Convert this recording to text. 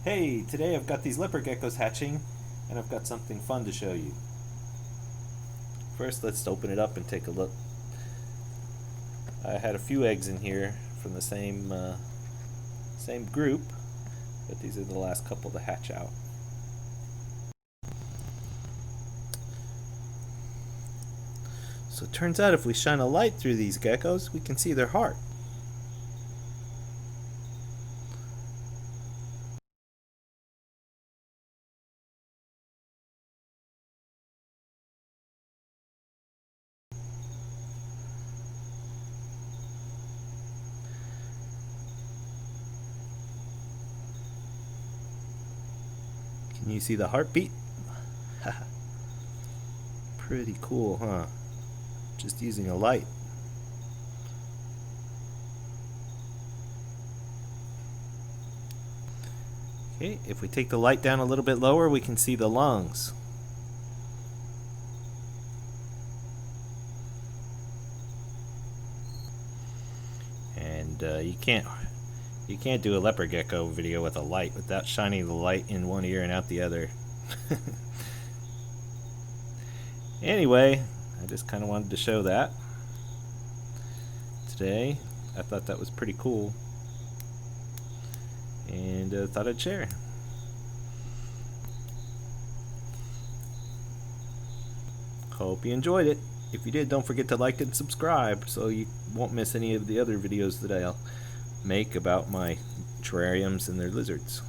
Hey, today I've got these leopard geckos hatching, and I've got something fun to show you. First, let's open it up and take a look. I had a few eggs in here from the same group, but these are the last couple to hatch out. So it turns out if we shine a light through these geckos, we can see their heart. Can you see the heartbeat? Pretty cool, huh? Just using a light. Okay, if we take the light down a little bit lower, we can see the lungs. And you can't do a leopard gecko video with a light without shining the light in one ear and out the other. Anyway, I just kind of wanted to show that today. I thought that was pretty cool, and thought I'd share. Hope you enjoyed it. If you did, don't forget to like and subscribe so you won't miss any of the other videos that I'll make about my terrariums and their lizards.